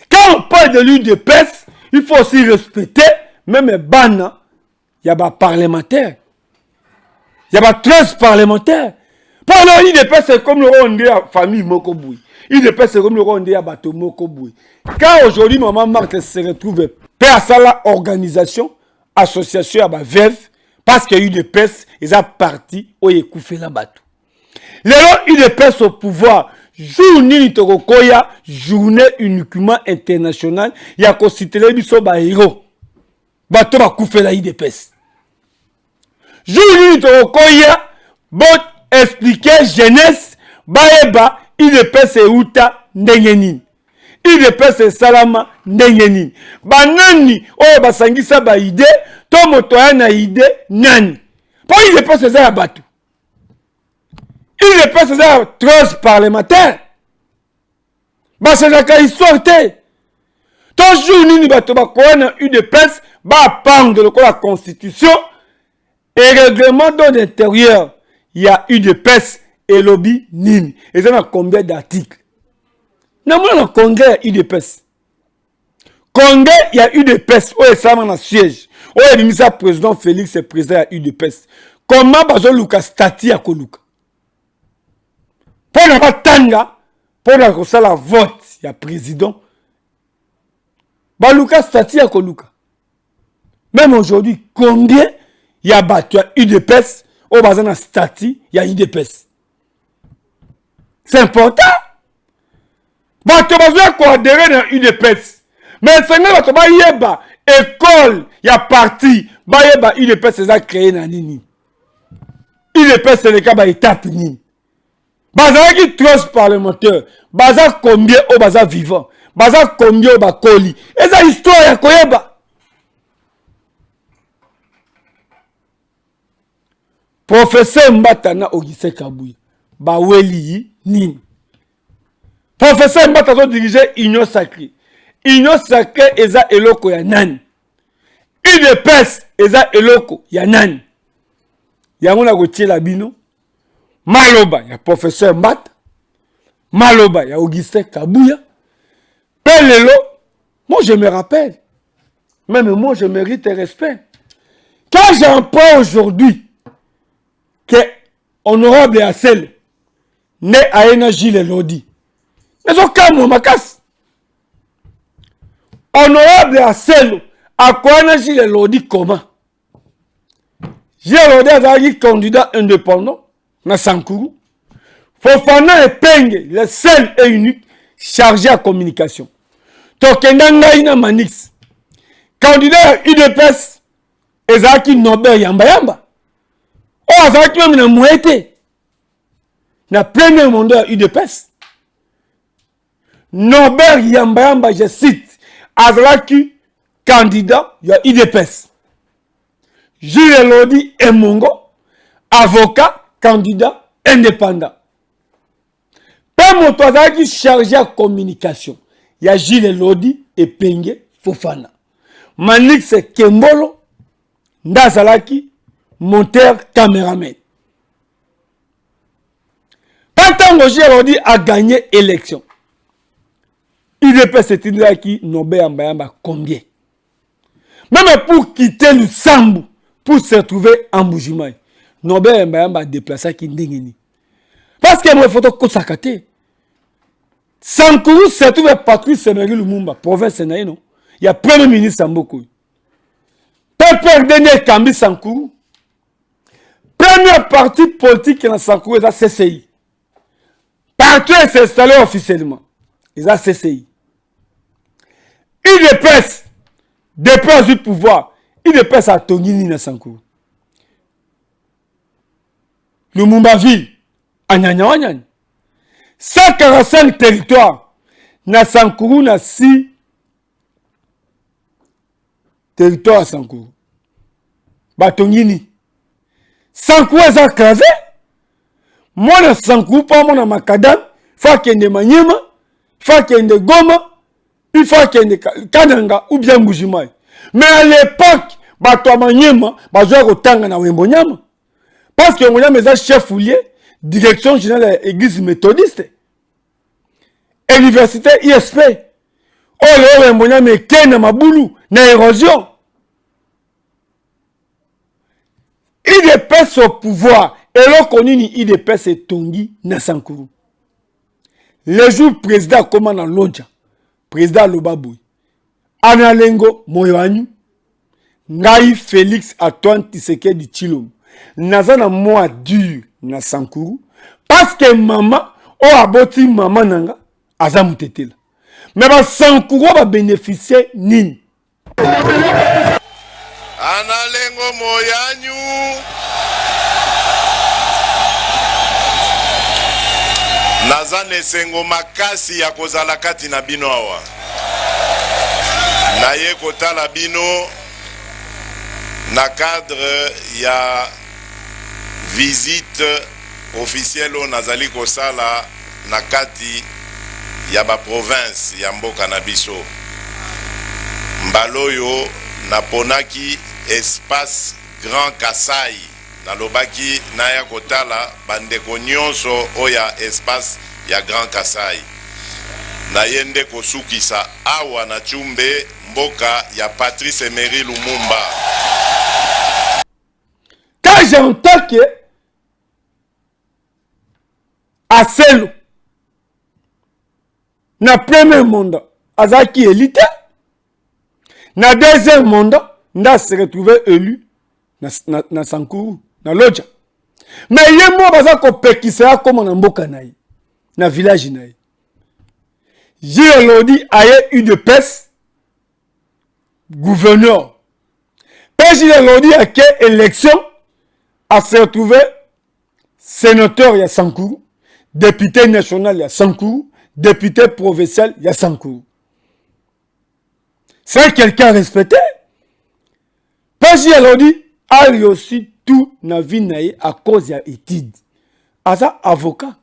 Quand on parle de l'UDPS, il faut aussi respecter même Bana, il y a des parlementaires. Il y a 13 parlementaires. Pour l'UDPS, c'est comme le rond de la famille Mokoboui. L'UDPS, c'est comme le rond de la bateau Mokoboui. Quand aujourd'hui, maman Marthe se retrouve à sa organisation, association à ma veuve, parce que l'UDPS, ils ont parti où ils ont la bateau. Les UDPS au pouvoir, journée Tokokoya, journée uniquement internationale, il y a considéré biso ba héros. Bato ba koufé la UDPS. Journée Tokokoya, bon expliquer jeunesse, baeba, UDPS et Uta ndengenin. UDPS et Salama ndengenin. Banani, oh basangisa ba idée, to motoya na idée nani. Pour UDPS c'est bateau. Il est pas ça 13 parlementaires. Bah c'est la histoire. Toujours ni bato ba koana UDPS ba pang de la constitution et règlement d'intérieur. Il y a UDPS et lobby nini. Et ça a combien d'articles? Non moi le congrès UDPS. Congrès il y a UDPS où est ça dans siège. Où est le ministre président Félix est président à UDPS. Comment bazo luka stati ya koluka? Pour la tanga, pour la la vote, il y a président. Baluka stati ya koluka. Même aujourd'hui, combien il y a battu à UDPS, au bazana stati, il y a UDPS. C'est important. Bato bazana ko adhérer dans UDPS. Mais c'est nga bato ba yeba école, il y a parti, ba yeba UDPS ça créé na nini. UDPS c'est le cas ba étape nini. Baza qui 13 parlementaires, baza combien au baza vivant, baza combien au bakoli. Et ça histoire ya koyeba. Professeur Mbata na Ogise Kabuya, ba weli nini. Professeur Mbata zo diriger Union Sacrée. Union Sacrée eza eloko ya nani. UDPS eza eloko ya nani. Yango na kotiela bino. Maloba, il y a professeur Mbata. Maloba, il y a Augustin Kabuya. Pelelo, moi je me rappelle. Même moi je mérite respect. Quand j'en prends aujourd'hui que honorable Assel né à Énergie le Lodi. Mais au cas où ma casse. Honorable Assel à quoi Énergie le Lodi comment? J'ai Lodi candidat indépendant. Na Sankuru, Fofana et Penge, le seul et unique chargé à communication. Tokenda Ngaina Manix, candidat UDPS, Ezaki Nobel Yamba Yamba. Oh, Ezaki même na Mouete, na premier mandat UDPS. Nobel Yamba Yamba, je cite, Ezaki candidat ya UDPS. Jules Lodi et Mongo, avocat, candidat indépendant. Pas mon toit qui chargé à communication. Il y a Gilles Lodi et Penge Fofana. Manix Kembolo, Ndazalaki, monteur, caméraman. Pas tant que j'ai a gagné l'élection. IDPS qui Nobé Ambayamba combien? Même pour quitter le Sambou, pour se retrouver en Boujimai, Nobé Ambayamba déplacé qui n'ingénie. Parce qu'il y a une photo Kosakate. Sankourou se trouve Patrice Semery Lumumba, province Sénaï, non? Il y a premier ministre Samboko. Pépère Denis Kambi Sankourou. Premier parti politique dans Sankourou, c'est CCI. Partout est installé officiellement. Ils ont CCI. IDPS, depuis du pouvoir, IDPS a Tongini na Sankourou. Lumumba-ville, à Nyanya. 145 territoires. Na Sankourou, na 6 territoires à Sankourou. Batongini. Sankourou est enclavé. Moi, na Sankourou, pas moi, na Makadam, il faut qu'il y ait des Maniema, il faut qu'il y ait des Goma, il faut qu'il y ait des Kananga ou bien Boujimai. Mais à l'époque, Bato Maniema, Bazo Rotanga na Wembonyama. Parce que Wembonyama est chef foulier, direction générale de l'église méthodiste. Université ISP. Oh, le Wembonyama est Ken Maboulou, na érosion. IDPS au pouvoir. Et l'on connaît IDPS et Tongi na Sankourou. Le jour président commande en Lodja, président Lobaboui, Analengo Moyoanyu, Ngai Félix Antoine Tshisekedi Tshilombo, Nazana mois dur na Sankourou, parce que maman, o aboti maman nanga, azamutetela. Mais ba Sankourou va bénéficier nini. Analengo Moyoanyu. Nazane sengo makasi ya kozala kati na bino awa. Naye kotala bino na cadre ya visite officielle nazali kosala na kati ya ba province ya mboka na biso. Mbaloyo na ponaki espace Grand Kasai. Nalobaki naya kotala bandeko nyonso oya espace ya Grand Kasai. Nayende kosukisa awa na chumbe mboka ya Patrice Emery Lumumba. Quand j'entends que à Selo, na premier mandat, Azaki élite, na deuxième mandat, n'a se retrouvé élu na Sankourou. Na Lodja. Mais il y a moi baza ko pekisa comme na mboka naï. Na village naï. J'ai lodi aye UDPS gouverneur. Puis j'ai lodi à quelle élection a se retrouvé sénateur ya Sankourou, député national ya Sankourou, député provincial ya Sankourou. C'est quelqu'un respecté. Puis j'ai lodi a aussi tout na vie naïe à cause ya étude. Asa avocat.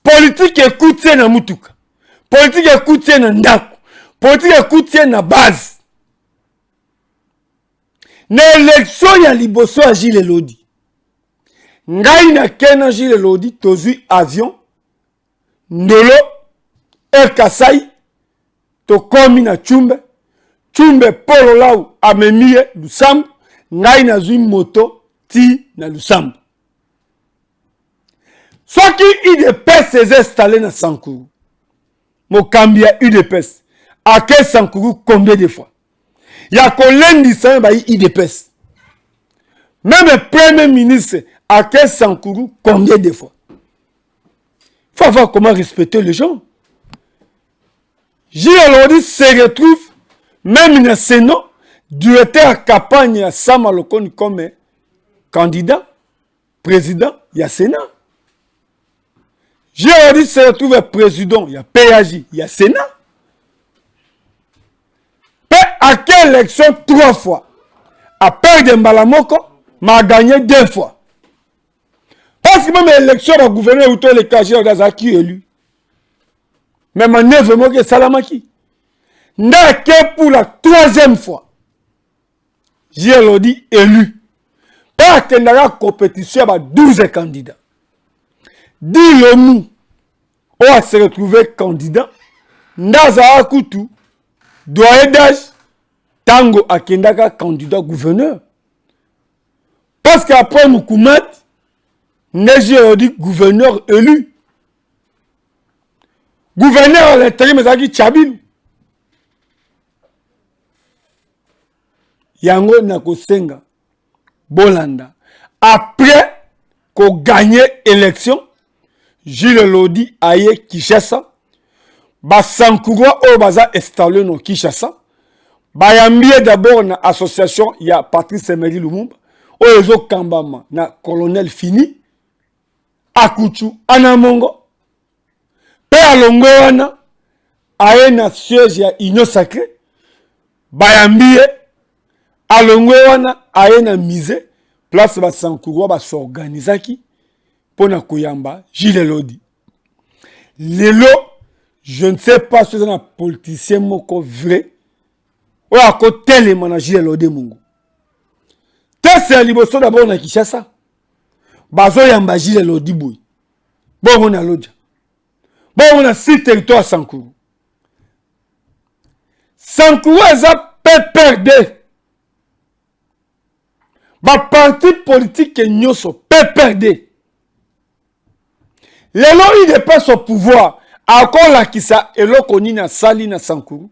Politique écoute na mutuka. Politique écoute na ndako. Politique écoute na base. Na élection ya liboso a Gilles Lodi. Ngai na kena Gilles Lodi tozui avion. Ndolo Air Kasai to komi na chumbe. Chumbe polo lau amemie Lusambo. Ngai na zui moto ti na Lusambo. Soit qui UDPS s'est installé na Sankourou. Mokambia UDPS. A quel Sankourou combien de fois? Il y a combien de fois UDPS? Même le premier ministre a quel Sankourou combien de fois? Il faut voir comment respecter les gens. J'ai aujourd'hui se retrouve même dans le Sénat. Directeur à campagne à Samalokoni comme candidat, président, il y a Sénat. J'ai dit se retrouve président, il y a PAJ, il y a Sénat. Mais à quelle élection 3 fois? À perdre de Mbalamoko, m'a gagné 2 fois. Parce que même l'élection va gouverner autour des cagés d'Azaki élu. Même en 9 mois que Salamaki. N'a que pour la 3e fois. Gilles élu. Pas qu'il y a compétition avec 12 candidats. Dis-le-nous, on va se retrouver candidat. Naza Kutu, doit d'âge, Tango Akendaka candidat gouverneur. Parce qu'après nous Koumat, Gilles gouverneur élu. Gouverneur à l'intérieur, mais Zaki Tchabil. Yango Nakosenga, Bolanda. Après qu'on gagne l'élection, Gilles Lodi aye Kishasa, Basankoura au baza installé no Kishasa, Bayambie d'abord na association, il y a Patrice Emery Lumumba, Oezo Kambama, na colonel Fini, Akuchu, Anamongo, Père Longoana, aye na siège ya Union Sacrée, Bayambie, Alongwana aye na mise place Basankoura ba s'organisaki pona koyamba Gilles Lodi. Lelo, je ne sais pas si c'est un politicien moko vrai ou à côté les managers Lodi Mungu. C'est liboso d'abord na Kishasa. Bazo yamba Gilles Lodi boy. Bon on a Lodja. Bon on a 6 territoires Sankoura. Sankoura za PPRD. Ba parti politique que nyoso PPRD. Lelo il dépasse au pouvoir. Encore la kisa eloko ni na sali na Sankoura.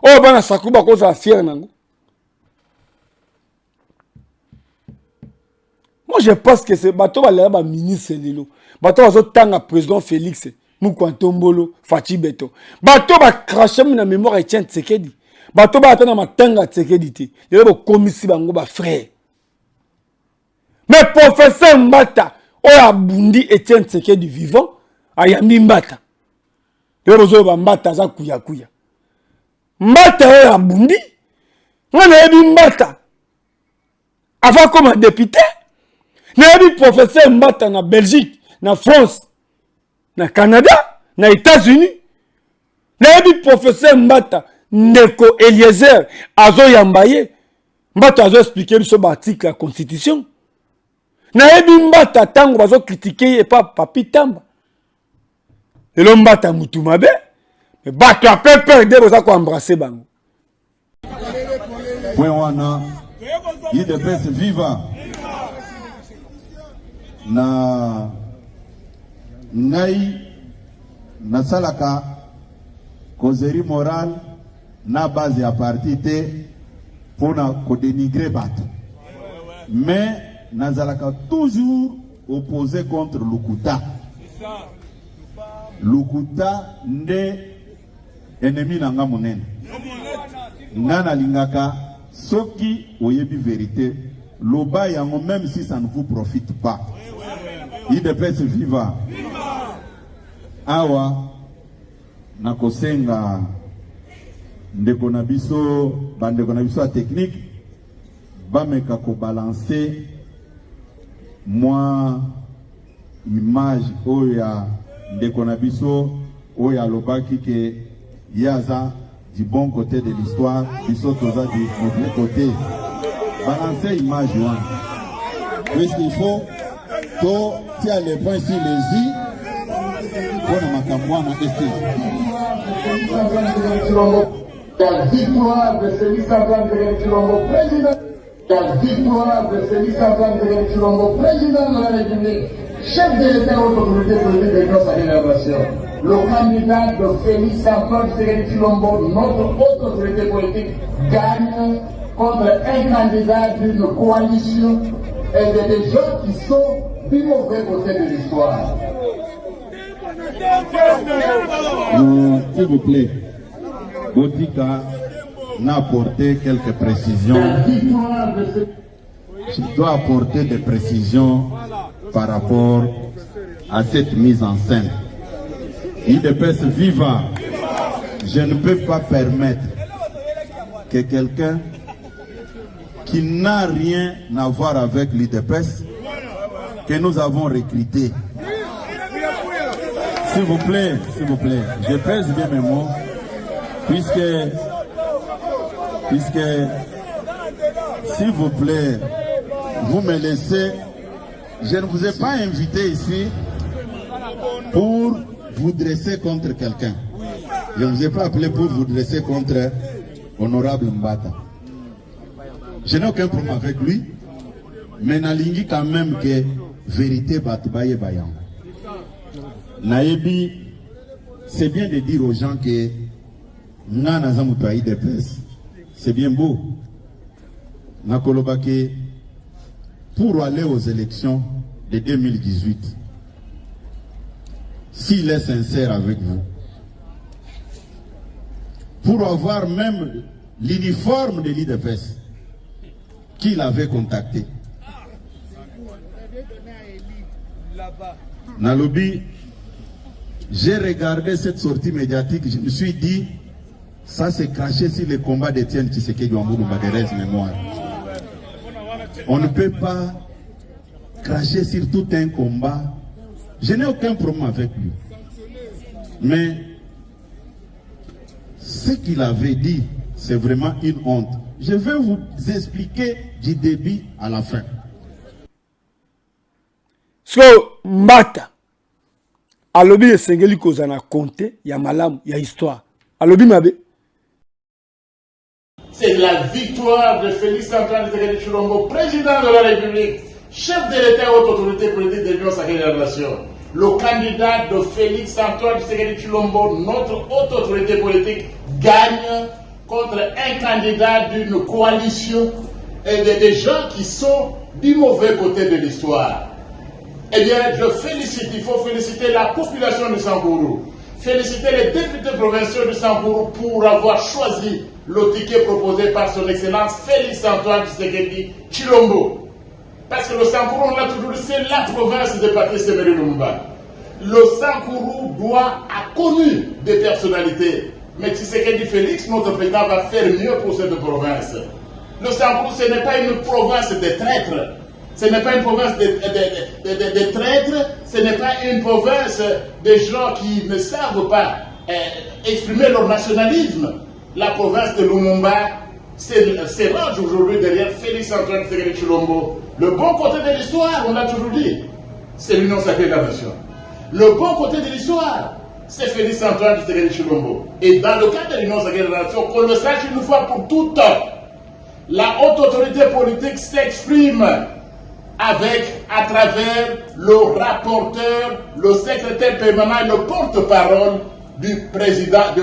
Oh bana Sankoura ba koza fier nango. Moi je pense que c'est bato ba ba ministre lelo. Bato bazo tanga président Félix Mukwantombolo Fati Beto. Bato ba cracher na mémoire Etienne Tshisekedi. Bato ba atana matanga Tshisekedi te. Lelo bo komisi bango ba frère. Mais professeur Mbata, oya bundi Etienne Tshisekedi vivant, ayambi Mbata. Lelo ba Mbata za kuya kuya. Mbata oya bundi, on a dit Mbata. Avant comme député, on a dit professeur Mbata na Belgique, na France, na Canada, na États-Unis. On a dit professeur Mbata, Ndeko Eliezer, azo yambaye. Mbata azo expliquer sur l'article de la Constitution. Naebi Mbata tango bazo critiquer et pas Papi Tamba. Et l'homme Mbata mutu mabe, mais Mbata a peur de boza ko embrasser bango. Ouais wana, il de pèse viva. Na ngai na salaka causerie morale na base ya parti te pour na ko dénigrer bato. Mais Nazalaka toujours opposé contre Lukuta. Lukuta nde ennemi nanga monene. Nana lingaka soki oyebi vérité. Loba yango même si ça ne vous profite pas. IDPS viva. Awa nakosenga ndeko na biso bandeko na biso technique bameka ko balancer moi image oya ndeko na biso oya lobaki ke yaza du bon côté de l'histoire biso toza du mauvais côté balancer image one puisqu'il faut to tia les points sur les i pour makambo na la victoire de Félix Antoine Tshilombo président. La victoire de Félix Antoine Tshilombo, président de la République, chef de l'État haute autorité politique de notre génération. Le candidat de Félix Antoine Tshilombo, notre haute autorité politique, gagne contre un candidat d'une coalition et de des gens qui sont du mauvais côté de l'histoire. S'il vous plaît, Botika n'a apporté quelques précisions. Je dois apporter des précisions par rapport à cette mise en scène. IDPS viva, je ne peux pas permettre que quelqu'un qui n'a rien à voir avec l'IDPS, que nous avons recruté. S'il vous plaît, je pèse bien mes mots, puisque S'il vous plaît, vous me laissez. Je ne vous ai pas invité ici pour vous dresser contre quelqu'un. Je ne vous ai pas appelé pour vous dresser contre Honorable Mbata. Je n'ai aucun problème avec lui, mais nalingi quand même que vérité batbaye bayan. Naebi, c'est bien de dire aux gens que Nana Zamutaï de presse, c'est bien beau. Nakolobake, pour aller aux élections de 2018, s'il est sincère avec vous, pour avoir même l'uniforme de l'IDPS qu'il avait contacté. Nalobi, j'ai regardé cette sortie médiatique, je me suis dit, ça c'est craché sur le combat d'Étienne Tshisekedi Wambulu Maderès mémoire. On ne peut pas cracher sur tout un combat. Je n'ai aucun problème avec lui. Mais ce qu'il avait dit, c'est vraiment une honte. Je vais vous expliquer du début à la fin. So, Mbata, alobi esengeli kozana konte, ya malamu, ya histoire. Alobi mabe. C'est la victoire de Félix Antoine Tshisekedi Tshilombo, président de la République, chef de l'État et haute autorité politique de l'Union sacrée de la Nation. Le candidat de Félix Antoine Tshisekedi Tshilombo, notre haute autorité politique, gagne contre un candidat d'une coalition et des gens qui sont du mauvais côté de l'histoire. Eh bien, je félicite, il faut féliciter la population de Sangourou, féliciter les députés provinciaux de Sangourou pour avoir choisi le ticket proposé par son excellence Félix Antoine Tshisekedi Tshilombo. Parce que le Sangourou, on l'a toujours dit, c'est la province de Patrice Emery Lumumba. Le Sangourou a connu des personnalités. Mais Tshisekedi Félix, notre président, va faire mieux pour cette province. Le Sangourou, ce n'est pas une province de traîtres. Ce n'est pas une province de traîtres. Ce n'est pas une province de gens qui ne savent pas exprimer leur nationalisme. La province de Lumumba s'érage aujourd'hui derrière Félix Antoine Tshisekedi Tshilombo. Le bon côté de l'histoire, on l'a toujours dit, c'est l'Union sacrée de la Nation. Le bon côté de l'histoire, c'est Félix Antoine Tshisekedi Tshilombo. Et dans le cadre de l'Union sacrée de la Nation, qu'on le sache une fois pour toutes, la haute autorité politique s'exprime à travers le rapporteur, le secrétaire permanent et le porte-parole du président de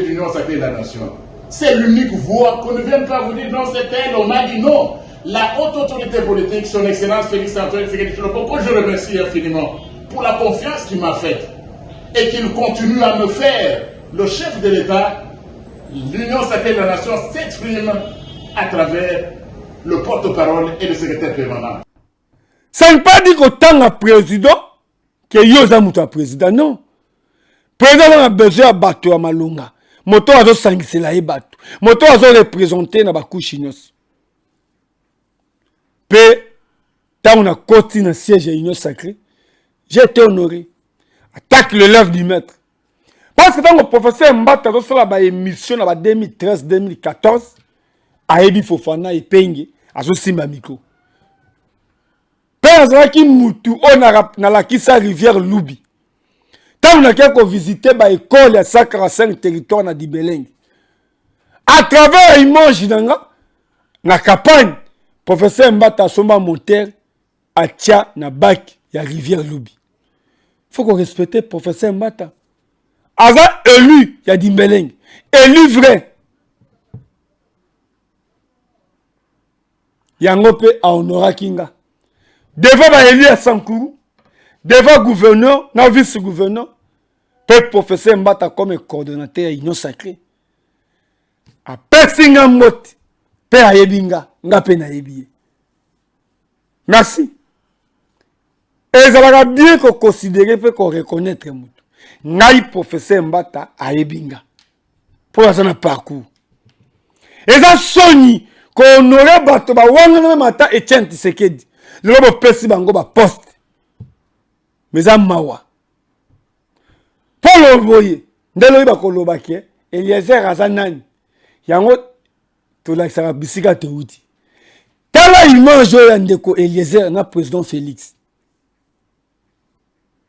l'Union sacrée de la Nation. C'est l'unique voix qu'on ne vient pas vous dire non, c'est elle, on m'a dit non. La haute autorité politique, son excellence Félix Antoine Tshisekedi Tshilombo, que je remercie infiniment pour la confiance qu'il m'a faite et qu'il continue à me faire, le chef de l'État, l'Union sacrée de la Nation s'exprime à travers le porte-parole et le secrétaire permanent. Ça ne veut pas dire qu'autant un président, que yoza muta président, non. Président a besoin de battre à Malunga. Moto a sangisela e battu. Moto a représenté na bakushi nyos. Pe, tant on a continué dans siège à l'Union sacrée, j'ai été honoré. Attaque le lèvre du maître. Parce que dans le professeur Mbata, dans la émission en 2013-2014, a Ebi Fofana et Penge, a Simba Miko. Père Azraki Moutou, on a la Kissa Rivière Loubi. Tant on a visité l'école à 145 territoires na Dibeleng. À travers l'image dans la campagne, professeur Mbata Soma Monter a tia na bac ya Rivière Loubi. Il faut qu'on respecte le professeur Mbata. Aza élu, il y a Dibeleng. Élu vrai. Yangope a honora Kinga. Devant l'élu à Sankourou, devant gouverneur, na vice-gouverneur, peut professeur Mbata comme coordonnateur à l'Union sacrée. A Pessinga Mot, pe a Yebinga, nga pe na Yebiye. Merci. Et ça va bien qu'on considère, qu'on reconnaître Moutou. Ngai professeur Mbata a Yebinga. Pour un parcours. Et ça soni qu'on aurait battu, wangana mata Etienne Tshisekedi. Le robo pesi bango ba poste. Mais ça mawa. Pour le voyer, ndelo ba koloba ke Eliezer Azanani. Yango to la sara bisika te uti. tala image oyo ya ndeko Eliezer na président Félix.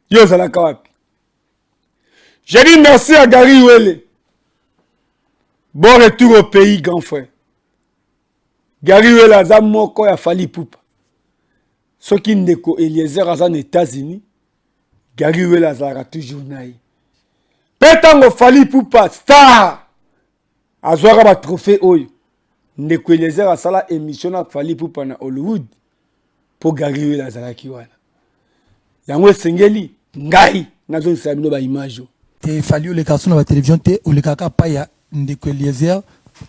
Yo zalaka wapi? Je dis merci à Gary Wele. Bon retour au pays, grand frère. Gary Wele aza moko ya Fally Ipupa. Soki ndeko Eliezer aza na États-Unis, Gary Wele azalaka toujours na ye. Petango Fally Ipupa star azwaka ba trophée oyo. Ndeko Eliezer asala émission na Fally Ipupa na Hollywood pour Gary Wele azalaki wana. Yango esengeli ngai nazongisa bino ba image. Te Fally le garçon na la télévision te o le kaka pa ya ndeko Eliezer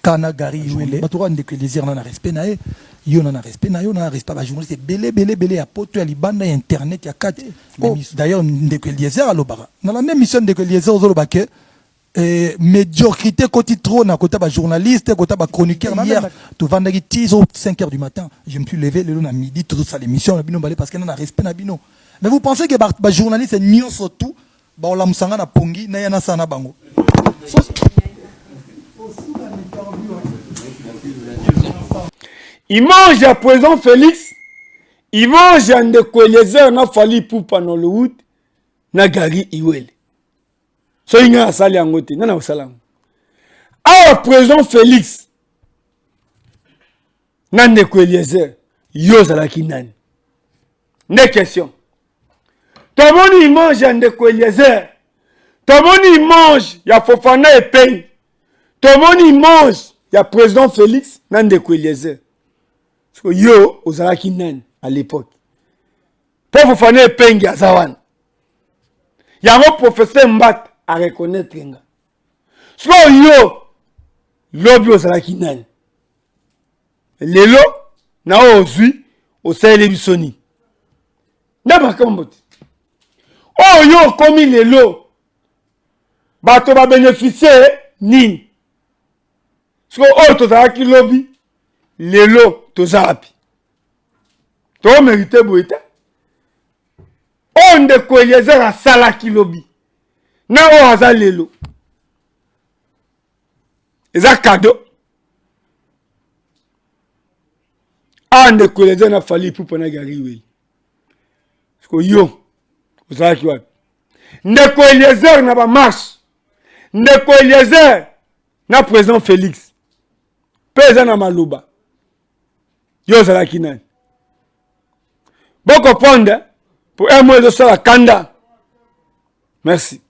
kana Gary Wele. Ba to ndeko Eliezer na respect na ye. Yo na respect na yo na respect ba journaliste belé ya poto ya libanda ya internet ya kati. D'ailleurs ndeko Eliezer alobaka. Na la même mission ndeko Eliezer ozoloba ke médiocrité côté trop na côté ba journaliste côté ba chroniqueur hier to vendaki 5h du matin je me suis levé le long à midi tout ça l'émission bino balé parce que na respect na bino mais vous pensez que ba journaliste nyo surtout ba ola musanga na pongi na yana sana bango image ya président Félix, image ya ndeko Eliezer na Fally Ipupa na Hollywood na Gary Wele. So inga asali yango te, nana osala. Awa président Félix na ndeko Eliezer, yo zalaki nani? Ne question. Tomoni image ya ndeko Eliezer, tomoni image ya Fofana Epei, tomoni image ya président Félix na ndeko Eliezer. So yo ozalaki nani à l'époque? Pour Fofana Epei azawana. Yango professeur Mbat à reconnaître nga. So yo lobi ozalaki nani? Lelo na ozwi osele bisoni. Ndaba kambote. Oh yo komi lelo bato ba bénéficier nini? So oh tozalaki lobi lelo tozapi. To mérite boita. Oh ndeko Eliezer asalaki lobi. Na o aza lelo. Eza cadeau. Ah ndeko Eliezer na Fally Ipupa na Gary Wele. Sko yo ozalaki wapi? Ndeko Eliezer na ba marche. Ndeko Eliezer na président Félix. Peza na maloba. Yo ozalaki nani? Boko ponde pour un mois de ça la kanda. Merci.